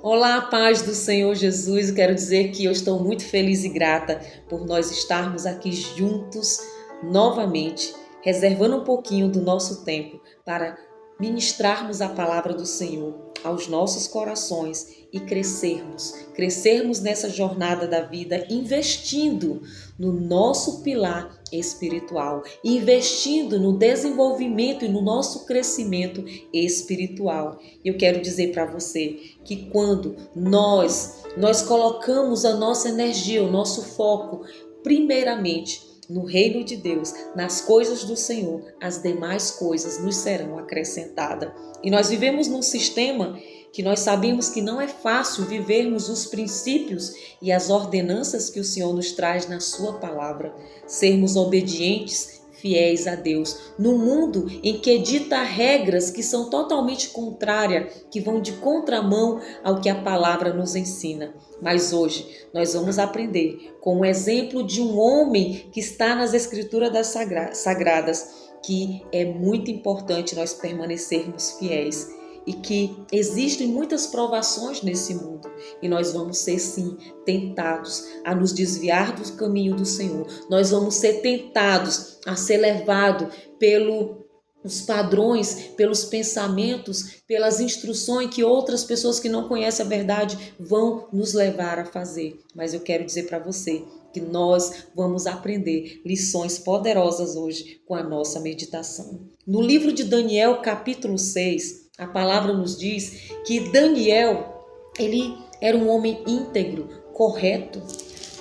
Olá, paz do Senhor Jesus. Eu quero dizer que eu estou muito feliz e grata por nós estarmos aqui juntos novamente, reservando um pouquinho do nosso tempo para ministrarmos a palavra do Senhor aos nossos corações e crescermos nessa jornada da vida, investindo no nosso pilar espiritual, investindo no desenvolvimento e no nosso crescimento espiritual. Eu quero dizer para você que quando nós colocamos a nossa energia, o nosso foco, primeiramente no reino de Deus, nas coisas do Senhor, as demais coisas nos serão acrescentadas. E nós vivemos num sistema que nós sabemos que não é fácil vivermos os princípios e as ordenanças que o Senhor nos traz na sua palavra, sermos obedientes, fiéis a Deus, no mundo em que dita regras que são totalmente contrárias, que vão de contramão ao que a palavra nos ensina. Mas hoje nós vamos aprender com o exemplo de um homem que está nas escrituras das sagradas, que é muito importante nós permanecermos fiéis e que existem muitas provações nesse mundo e nós vamos ser sim tentados a nos desviar do caminho do Senhor. Nós vamos ser tentados a ser levados pelos padrões, pelos pensamentos, pelas instruções que outras pessoas que não conhecem a verdade vão nos levar a fazer. Mas eu quero dizer para você que nós vamos aprender lições poderosas hoje com a nossa meditação. No livro de Daniel, capítulo 6, a palavra nos diz que Daniel, ele era um homem íntegro, correto.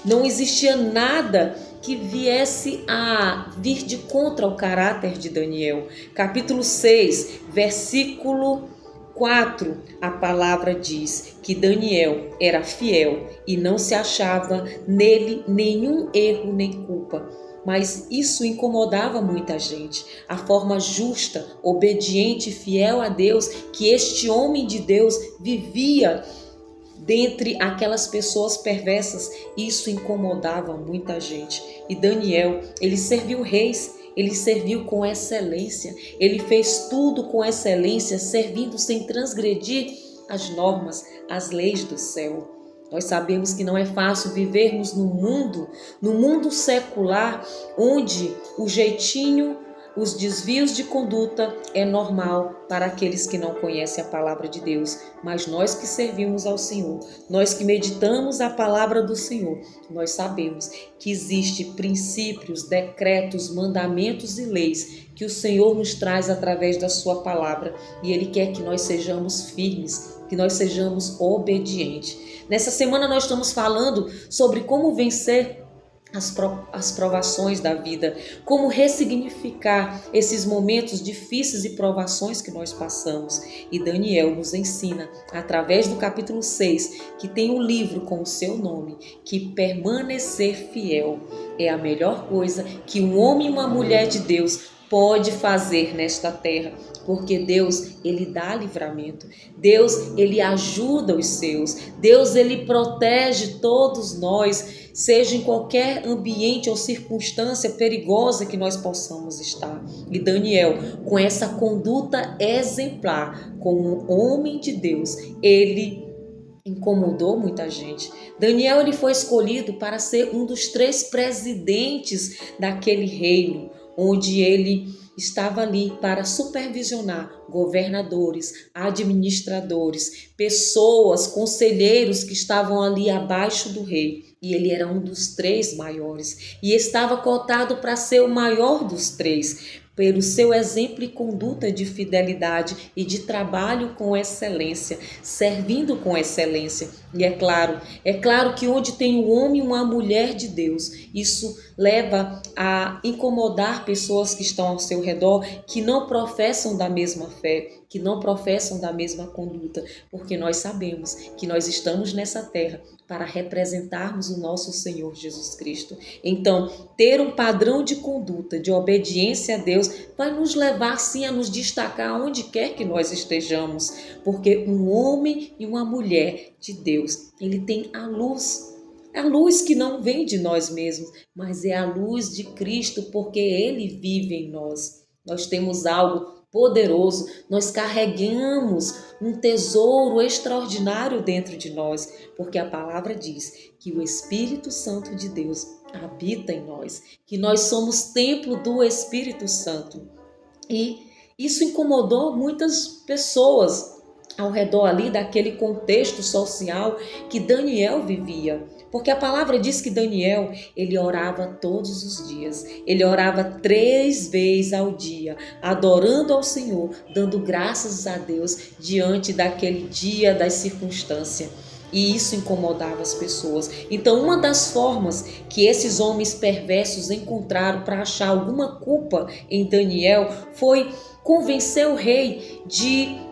Não existia nada que viesse a vir de contra o caráter de Daniel. Capítulo 6, versículo 4, a palavra diz que Daniel era fiel e não se achava nele nenhum erro nem culpa. Mas isso incomodava muita gente. A forma justa, obediente e fiel a Deus que este homem de Deus vivia dentre aquelas pessoas perversas, isso incomodava muita gente. E Daniel, ele serviu reis, ele serviu com excelência, ele fez tudo com excelência, servindo sem transgredir as normas, as leis do céu. Nós sabemos que não é fácil vivermos no mundo secular, onde o jeitinho, os desvios de conduta é normal para aqueles que não conhecem a palavra de Deus. Mas nós que servimos ao Senhor, nós que meditamos a palavra do Senhor, nós sabemos que existem princípios, decretos, mandamentos e leis que o Senhor nos traz através da sua palavra. E Ele quer que nós sejamos firmes, que nós sejamos obedientes. Nessa semana nós estamos falando sobre como vencer as provações da vida, como ressignificar esses momentos difíceis e provações que nós passamos. E Daniel nos ensina, através do capítulo 6, que tem um livro com o seu nome, que permanecer fiel é a melhor coisa que um homem e uma mulher de Deus pode fazer nesta terra, porque Deus, ele dá livramento, Deus, ele ajuda os seus, Deus, ele protege todos nós, seja em qualquer ambiente ou circunstância perigosa que nós possamos estar. E Daniel, com essa conduta exemplar, como um homem de Deus, ele incomodou muita gente. Daniel, ele foi escolhido para ser um dos 3 presidentes daquele reino, onde ele estava ali para supervisionar governadores, administradores, pessoas, conselheiros que estavam ali abaixo do rei. E ele era um dos 3 maiores e estava cotado para ser o maior dos 3, pelo seu exemplo e conduta de fidelidade e de trabalho com excelência, servindo com excelência. E é claro que onde tem um homem e uma mulher de Deus, isso leva a incomodar pessoas que estão ao seu redor, que não professam da mesma fé, que não professam da mesma conduta, porque nós sabemos que nós estamos nessa terra para representarmos o nosso Senhor Jesus Cristo. Então, ter um padrão de conduta, de obediência a Deus, vai nos levar sim a nos destacar onde quer que nós estejamos, porque um homem e uma mulher de Deus, ele tem a luz que não vem de nós mesmos, mas é a luz de Cristo, porque Ele vive em nós. Nós temos algo poderoso, nós carregamos um tesouro extraordinário dentro de nós, porque a palavra diz que o Espírito Santo de Deus habita em nós, que nós somos templo do Espírito Santo. E isso incomodou muitas pessoas ao redor ali daquele contexto social que Daniel vivia. Porque a palavra diz que Daniel, ele orava todos os dias. Ele orava 3 vezes ao dia, adorando ao Senhor, dando graças a Deus diante daquele dia, das circunstâncias. E isso incomodava as pessoas. Então, uma das formas que esses homens perversos encontraram para achar alguma culpa em Daniel foi convencer o rei de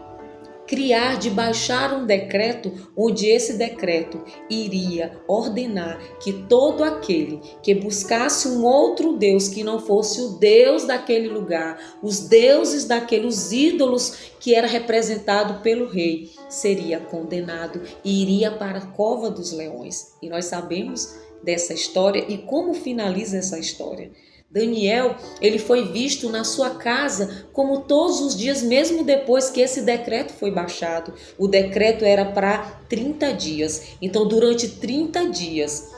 baixar um decreto, onde esse decreto iria ordenar que todo aquele que buscasse um outro Deus que não fosse o Deus daquele lugar, os deuses daqueles ídolos que era representado pelo rei, seria condenado e iria para a cova dos leões. E nós sabemos dessa história e como finaliza essa história. Daniel, ele foi visto na sua casa como todos os dias, mesmo depois que esse decreto foi baixado. O decreto era para 30 dias. Então, durante 30 dias,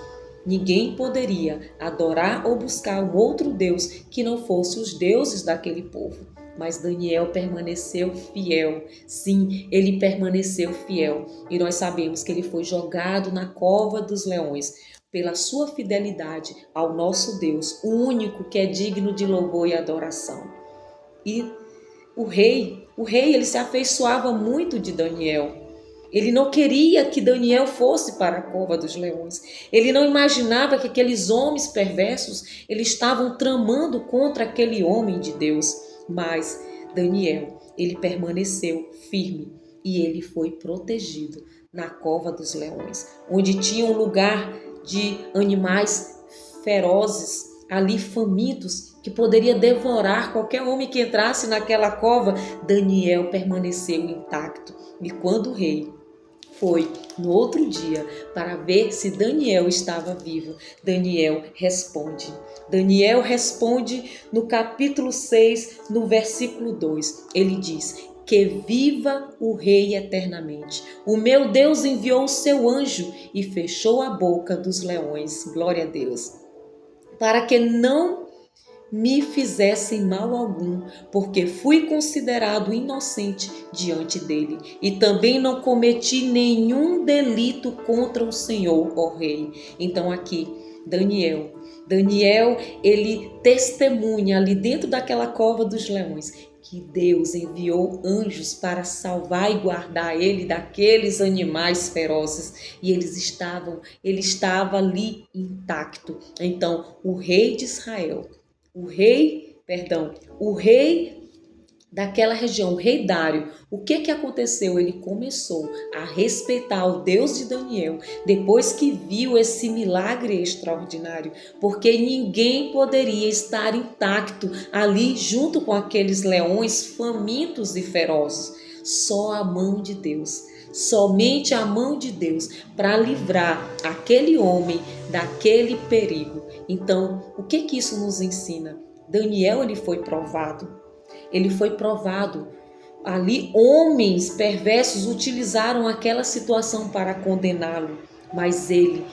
ninguém poderia adorar ou buscar um outro Deus que não fosse os deuses daquele povo. Mas Daniel permaneceu fiel. Sim, ele permaneceu fiel. E nós sabemos que ele foi jogado na cova dos leões pela sua fidelidade ao nosso Deus, o único que é digno de louvor e adoração. E o rei, ele se afeiçoava muito de Daniel. Ele não queria que Daniel fosse para a cova dos leões. Ele não imaginava que aqueles homens perversos, eles estavam tramando contra aquele homem de Deus. Mas Daniel, ele permaneceu firme e ele foi protegido na cova dos leões, onde tinha um lugar de animais ferozes, ali famintos, que poderia devorar qualquer homem que entrasse naquela cova. Daniel permaneceu intacto. E quando o rei foi no outro dia para ver se Daniel estava vivo, Daniel responde. Daniel responde no capítulo 6, no versículo 2. Ele diz: que viva o rei eternamente. O meu Deus enviou o seu anjo e fechou a boca dos leões. Glória a Deus. Para que não me fizessem mal algum, porque fui considerado inocente diante dele. E também não cometi nenhum delito contra o Senhor, ó rei. Então aqui, Daniel, ele testemunha ali dentro daquela cova dos leões que Deus enviou anjos para salvar e guardar ele daqueles animais ferozes, e ele estava ali intacto. Então, o rei de Israel, o rei daquela região, o rei Dário, o que aconteceu? Ele começou a respeitar o Deus de Daniel depois que viu esse milagre extraordinário, porque ninguém poderia estar intacto ali junto com aqueles leões famintos e ferozes. Só a mão de Deus, somente a mão de Deus para livrar aquele homem daquele perigo. Então, o que isso nos ensina? Daniel, ele foi provado. Ele foi provado. Ali, homens perversos utilizaram aquela situação para condená-lo. Mas ele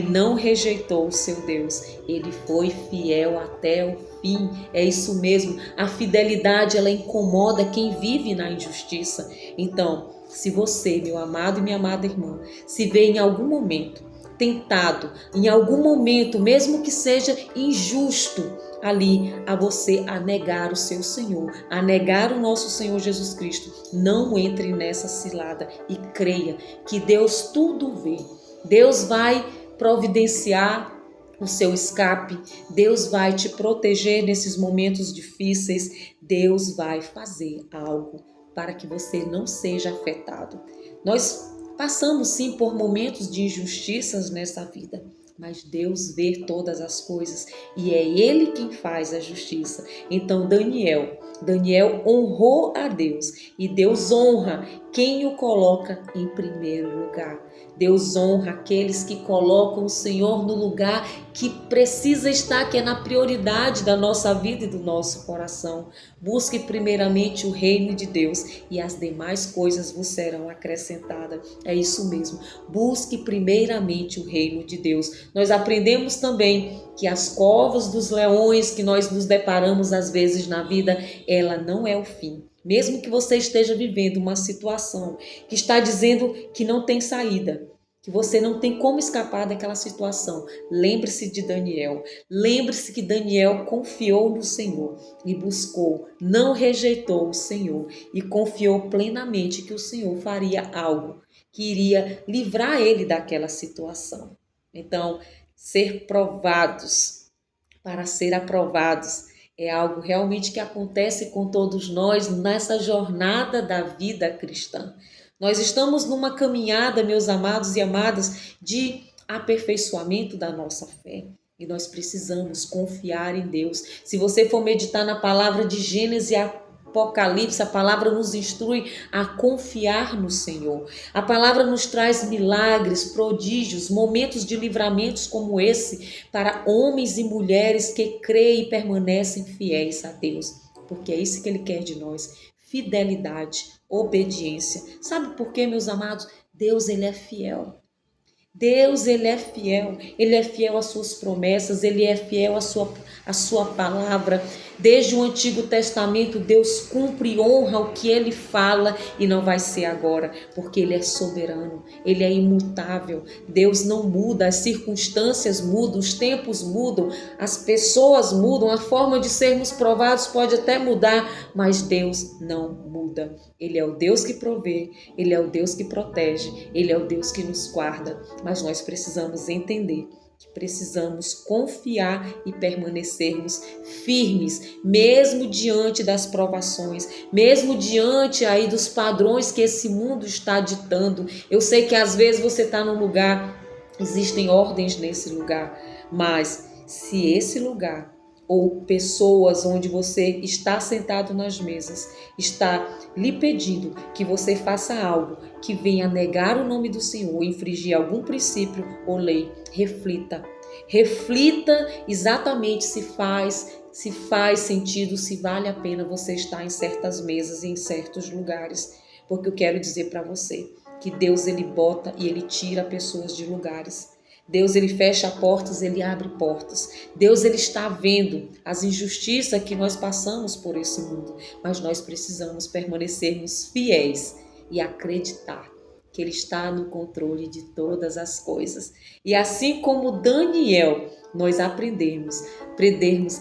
não rejeitou o seu Deus. Ele foi fiel até o fim. É isso mesmo. A fidelidade, ela incomoda quem vive na injustiça. Então, se você, meu amado e minha amada irmã, se vê em algum momento tentado, em algum momento, mesmo que seja injusto, ali a você a negar o seu Senhor, a negar o nosso Senhor Jesus Cristo, não entre nessa cilada e creia que Deus tudo vê. Deus vai providenciar o seu escape, Deus vai te proteger nesses momentos difíceis, Deus vai fazer algo para que você não seja afetado. Nós passamos sim por momentos de injustiças nessa vida, mas Deus vê todas as coisas e é Ele quem faz a justiça. Então Daniel honrou a Deus e Deus honra quem o coloca em primeiro lugar. Deus honra aqueles que colocam o Senhor no lugar que precisa estar, que é na prioridade da nossa vida e do nosso coração. Busque primeiramente o reino de Deus e as demais coisas vos serão acrescentadas. É isso mesmo. Busque primeiramente o reino de Deus. Nós aprendemos também que as covas dos leões que nós nos deparamos às vezes na vida, ela não é o fim. Mesmo que você esteja vivendo uma situação que está dizendo que não tem saída, que você não tem como escapar daquela situação, lembre-se de Daniel. Lembre-se que Daniel confiou no Senhor e buscou, não rejeitou o Senhor e confiou plenamente que o Senhor faria algo que iria livrar ele daquela situação. Então, ser provados para ser aprovados é algo realmente que acontece com todos nós nessa jornada da vida cristã. Nós estamos numa caminhada, meus amados e amadas, de aperfeiçoamento da nossa fé. E nós precisamos confiar em Deus. Se você for meditar na palavra de Gênesis e Apocalipse, a palavra nos instrui a confiar no Senhor. A palavra nos traz milagres, prodígios, momentos de livramentos como esse para homens e mulheres que creem e permanecem fiéis a Deus. Porque é isso que Ele quer de nós. Fidelidade, obediência. Sabe por quê, meus amados? Deus, Ele é fiel. Deus, Ele é fiel às suas promessas, Ele é fiel à sua palavra. Desde o Antigo Testamento, Deus cumpre e honra o que Ele fala e não vai ser agora, porque Ele é soberano, Ele é imutável. Deus não muda, as circunstâncias mudam, os tempos mudam, as pessoas mudam, a forma de sermos provados pode até mudar, mas Deus não muda. Ele é o Deus que provê, Ele é o Deus que protege, Ele é o Deus que nos guarda. Mas nós precisamos entender que precisamos confiar e permanecermos firmes, mesmo diante das provações, mesmo diante aí dos padrões que esse mundo está ditando. Eu sei que às vezes você está num lugar, existem ordens nesse lugar, mas se esse lugar ou pessoas onde você está sentado nas mesas, está lhe pedindo que você faça algo que venha negar o nome do Senhor, infringir algum princípio ou lei, reflita. Reflita exatamente se faz sentido, se vale a pena você estar em certas mesas e em certos lugares. Porque eu quero dizer para você que Deus, Ele bota e Ele tira pessoas de lugares. Deus, Ele fecha portas, Ele abre portas. Deus, Ele está vendo as injustiças que nós passamos por esse mundo, mas nós precisamos permanecermos fiéis e acreditar que Ele está no controle de todas as coisas. E assim como Daniel, nós aprendemos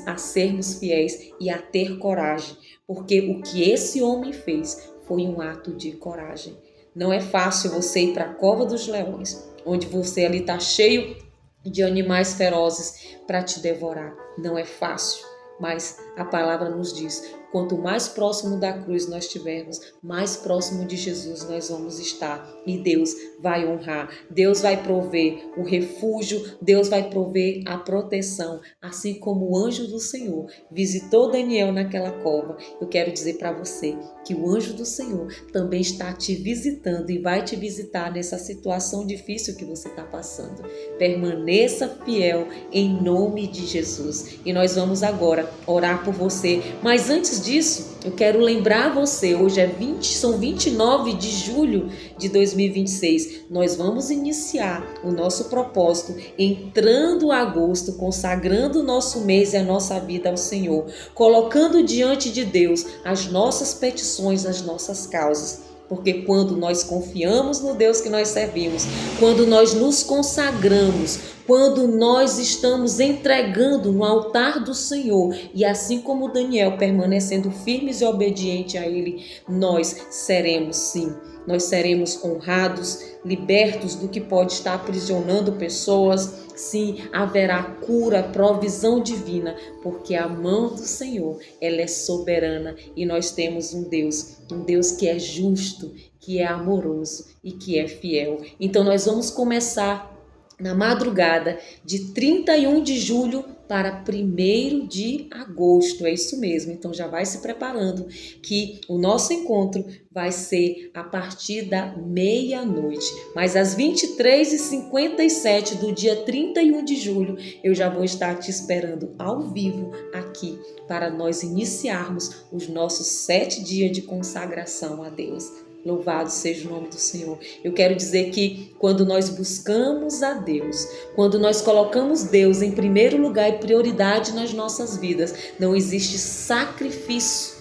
a sermos fiéis e a ter coragem, porque o que esse homem fez foi um ato de coragem. Não é fácil você ir para a cova dos leões, onde você ali está cheio de animais ferozes para te devorar. Não é fácil, mas a palavra nos diz, quanto mais próximo da cruz nós estivermos, mais próximo de Jesus nós vamos estar. E Deus vai honrar, Deus vai prover o refúgio, Deus vai prover a proteção. Assim como o anjo do Senhor visitou Daniel naquela cova, eu quero dizer para você que o anjo do Senhor também está te visitando e vai te visitar nessa situação difícil que você está passando. Permaneça fiel em nome de Jesus. E nós vamos agora orar por você. Mas antes disso, eu quero lembrar você, hoje são 29 de julho de 2026. Nós vamos iniciar o nosso propósito entrando agosto, consagrando o nosso mês e a nossa vida ao Senhor, colocando diante de Deus as nossas petições, as nossas causas. Porque quando nós confiamos no Deus que nós servimos, quando nós nos consagramos, quando nós estamos entregando no altar do Senhor, e assim como Daniel, permanecendo firmes e obedientes a Ele, nós seremos sim. Nós seremos honrados, libertos do que pode estar aprisionando pessoas. Sim, haverá cura, provisão divina, porque a mão do Senhor, ela é soberana e nós temos um Deus que é justo, que é amoroso e que é fiel. Então nós vamos começar na madrugada de 31 de julho para 1º de agosto. É isso mesmo, então já vai se preparando que o nosso encontro vai ser a partir da meia-noite. Mas às 23h57 do dia 31 de julho, eu já vou estar te esperando ao vivo aqui para nós iniciarmos os nossos 7 dias de consagração a Deus. Louvado seja o nome do Senhor. Eu quero dizer que quando nós buscamos a Deus, quando nós colocamos Deus em primeiro lugar e prioridade nas nossas vidas, não existe sacrifício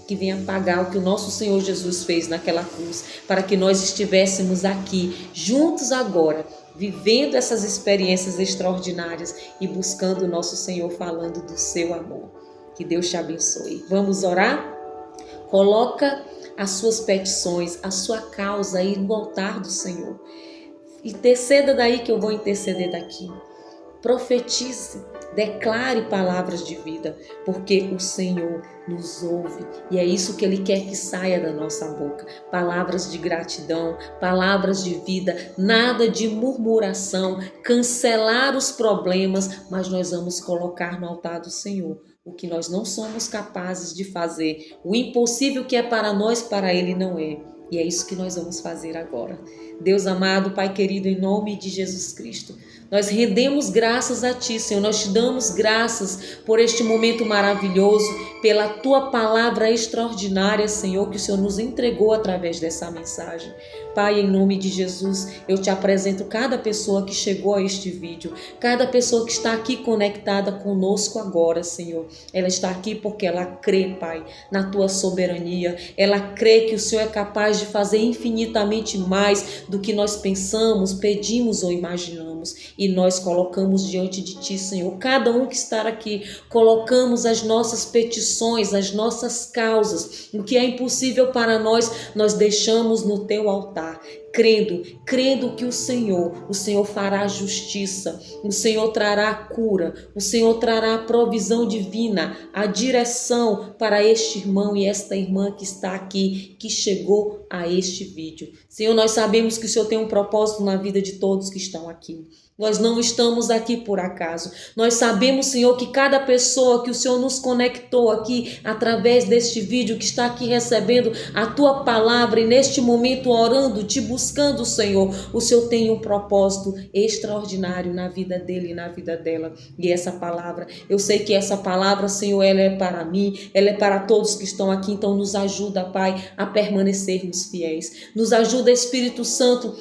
que venha pagar o que o nosso Senhor Jesus fez naquela cruz, para que nós estivéssemos aqui juntos agora, vivendo essas experiências extraordinárias e buscando o nosso Senhor, falando do seu amor. Que Deus te abençoe. Vamos orar? Coloca as suas petições, a sua causa aí no altar do Senhor. Interceda daí que eu vou interceder daqui. Profetize, declare palavras de vida, porque o Senhor nos ouve e é isso que Ele quer que saia da nossa boca. Palavras de gratidão, palavras de vida, nada de murmuração, cancelar os problemas, mas nós vamos colocar no altar do Senhor o que nós não somos capazes de fazer. O impossível que é para nós, para Ele não é. E é isso que nós vamos fazer agora. Deus amado, Pai querido, em nome de Jesus Cristo, nós rendemos graças a Ti, Senhor. Nós te damos graças por este momento maravilhoso, pela Tua palavra extraordinária, Senhor, que o Senhor nos entregou através dessa mensagem. Pai, em nome de Jesus, eu te apresento cada pessoa que chegou a este vídeo, cada pessoa que está aqui conectada conosco agora, Senhor. Ela está aqui porque ela crê, Pai, na Tua soberania. Ela crê que o Senhor é capaz de fazer infinitamente mais do que nós pensamos, pedimos ou imaginamos. E nós colocamos diante de Ti, Senhor, cada um que está aqui, colocamos as nossas petições, as nossas causas, o que é impossível para nós, nós deixamos no Teu altar, crendo que o Senhor fará justiça, o Senhor trará cura, o Senhor trará a provisão divina, a direção para este irmão e esta irmã que está aqui, que chegou a este vídeo. Senhor, nós sabemos que o Senhor tem um propósito na vida de todos que estão aqui. Nós não estamos aqui por acaso. Nós sabemos, Senhor, que cada pessoa que o Senhor nos conectou aqui através deste vídeo, que está aqui recebendo a Tua palavra e neste momento orando, te buscando, Senhor, o Senhor tem um propósito extraordinário na vida dele e na vida dela. E essa palavra, eu sei que essa palavra, Senhor, ela é para mim, ela é para todos que estão aqui. Então nos ajuda, Pai, a permanecermos fiéis. Nos ajuda, Espírito Santo,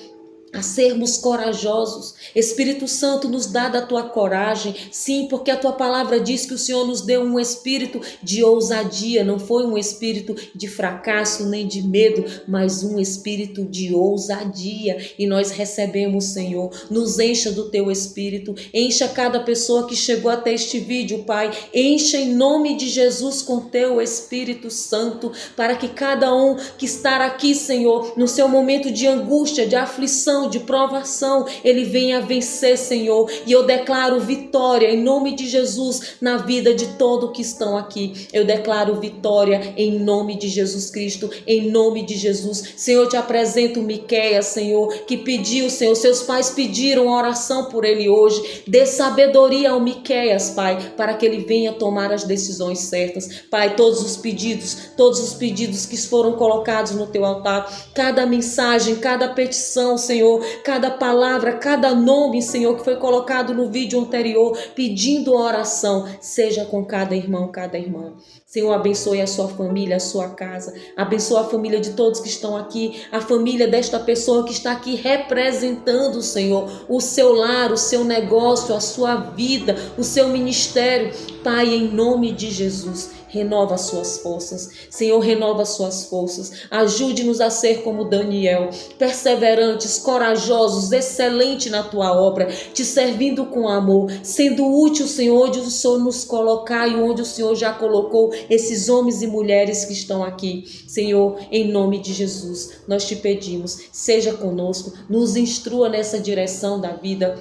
a sermos corajosos. Espírito Santo, nos dá da Tua coragem, sim, porque a Tua palavra diz que o Senhor nos deu um espírito de ousadia, não foi um espírito de fracasso nem de medo, mas um espírito de ousadia, e nós recebemos, Senhor. Nos encha do Teu Espírito, encha cada pessoa que chegou até este vídeo, Pai, encha em nome de Jesus com Teu Espírito Santo, para que cada um que está aqui, Senhor, no seu momento de angústia, de aflição, de provação, ele venha vencer, Senhor, e eu declaro vitória em nome de Jesus na vida de todos que estão aqui. Eu declaro vitória em nome de Jesus Cristo, em nome de Jesus. Senhor, eu te apresento Miqueias, Senhor, que pediu, Senhor, seus pais pediram oração por ele hoje. Dê sabedoria ao Miqueias, Pai, para que ele venha tomar as decisões certas. Pai, todos os pedidos que foram colocados no Teu altar, cada mensagem, cada petição, Senhor, cada palavra, cada nome, Senhor, que foi colocado no vídeo anterior, pedindo oração, seja com cada irmão, cada irmã. Senhor, abençoe a sua família, a sua casa, abençoe a família de todos que estão aqui, a família desta pessoa que está aqui representando, Senhor, o seu lar, o seu negócio, a sua vida, o seu ministério. Pai, em nome de Jesus, renova as suas forças. Senhor, renova as suas forças. Ajude-nos a ser como Daniel, perseverantes, corajosos, excelentes na Tua obra, te servindo com amor, sendo útil, Senhor, onde o Senhor nos colocar e onde o Senhor já colocou esses homens e mulheres que estão aqui. Senhor, em nome de Jesus, nós te pedimos, seja conosco, nos instrua nessa direção da vida,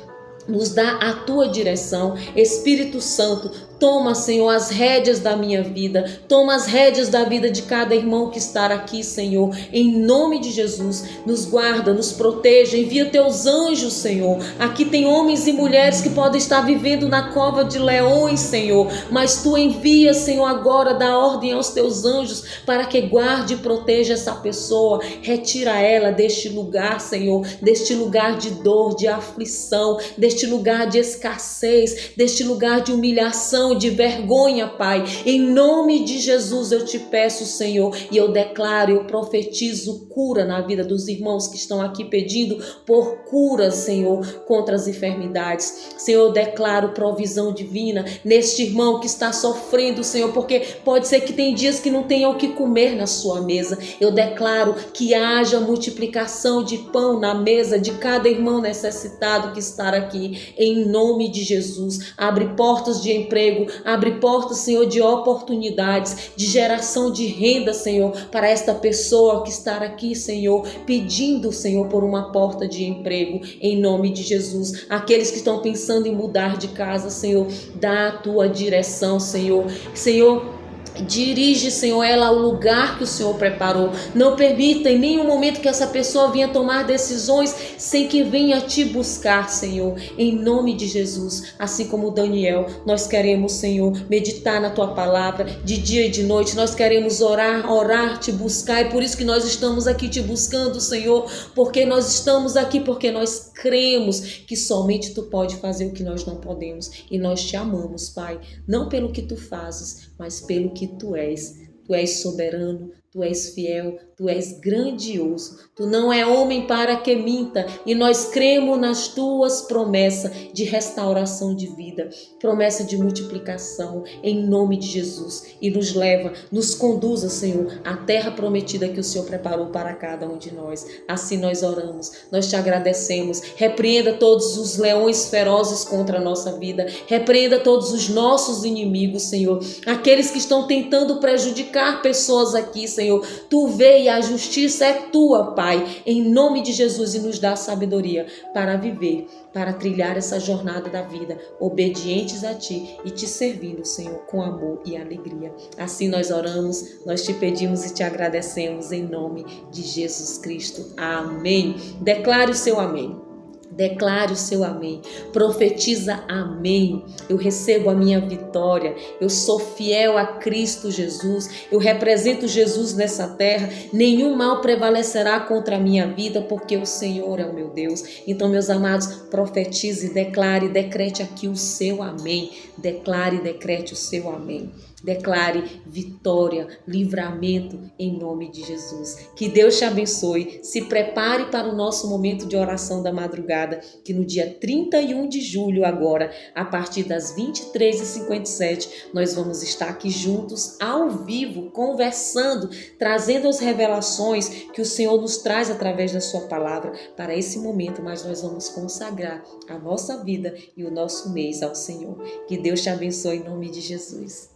nos dá a Tua direção. Espírito Santo, toma, Senhor, as rédeas da minha vida, toma as rédeas da vida de cada irmão que está aqui, Senhor, em nome de Jesus. Nos guarda, nos proteja, envia teus anjos, Senhor. Aqui tem homens e mulheres que podem estar vivendo na cova de leões, Senhor, mas tu envia, Senhor, agora, dá ordem aos teus anjos para que guarde e proteja essa pessoa, retira ela deste lugar, Senhor, deste lugar de dor, de aflição, deste lugar de escassez, deste lugar de humilhação, de vergonha, Pai. Em nome de Jesus eu te peço, Senhor, e eu declaro, eu profetizo cura na vida dos irmãos que estão aqui pedindo por cura, Senhor, contra as enfermidades. Senhor, eu declaro provisão divina neste irmão que está sofrendo, Senhor, porque pode ser que tem dias que não tenha o que comer na sua mesa. Eu declaro que haja multiplicação de pão na mesa de cada irmão necessitado que está aqui, em nome de Jesus. Abre portas de emprego, abre portas, Senhor, de oportunidades, de geração de renda, Senhor, para esta pessoa que está aqui, Senhor, pedindo, Senhor, por uma porta de emprego, em nome de Jesus. Aqueles que estão pensando em mudar de casa, Senhor, dá a tua direção, Senhor. Senhor, dirige, Senhor, ela ao lugar que o Senhor preparou. Não permita em nenhum momento que essa pessoa venha tomar decisões sem que venha te buscar, Senhor, em nome de Jesus. Assim como Daniel, nós queremos, Senhor, meditar na tua palavra de dia e de noite. Nós queremos orar, te buscar. E por isso que nós estamos aqui te buscando, Senhor, porque nós estamos aqui porque nós cremos que somente tu pode fazer o que nós não podemos. E nós te amamos, Pai, não pelo que tu fazes, mas pelo que tu és. Tu és soberano, tu és fiel, tu és grandioso. Tu não é homem para que minta, e nós cremos nas tuas promessas de restauração de vida, promessa de multiplicação, em nome de Jesus. E nos leva, nos conduza, Senhor, à terra prometida que o Senhor preparou para cada um de nós. Assim nós oramos, nós te agradecemos. Repreenda todos os leões ferozes contra a nossa vida, repreenda todos os nossos inimigos, Senhor, aqueles que estão tentando prejudicar pessoas aqui, Senhor. Tu vê e a justiça é tua, Pai, em nome de Jesus, e nos dá sabedoria para viver, para trilhar essa jornada da vida, obedientes a Ti e Te servindo, Senhor, com amor e alegria. Assim nós oramos, nós Te pedimos e Te agradecemos em nome de Jesus Cristo. Amém. Declare o seu amém. Declare o seu amém, profetiza amém. Eu recebo a minha vitória, eu sou fiel a Cristo Jesus, eu represento Jesus nessa terra, nenhum mal prevalecerá contra a minha vida, porque o Senhor é o meu Deus. Então, meus amados, profetize, declare, decrete aqui o seu amém, declare, decrete o seu amém. Declare vitória, livramento em nome de Jesus. Que Deus te abençoe. Se prepare para o nosso momento de oração da madrugada, que no dia 31 de julho agora, a partir das 23h57, nós vamos estar aqui juntos, ao vivo, conversando, trazendo as revelações que o Senhor nos traz através da sua palavra para esse momento, mas nós vamos consagrar a nossa vida e o nosso mês ao Senhor. Que Deus te abençoe em nome de Jesus.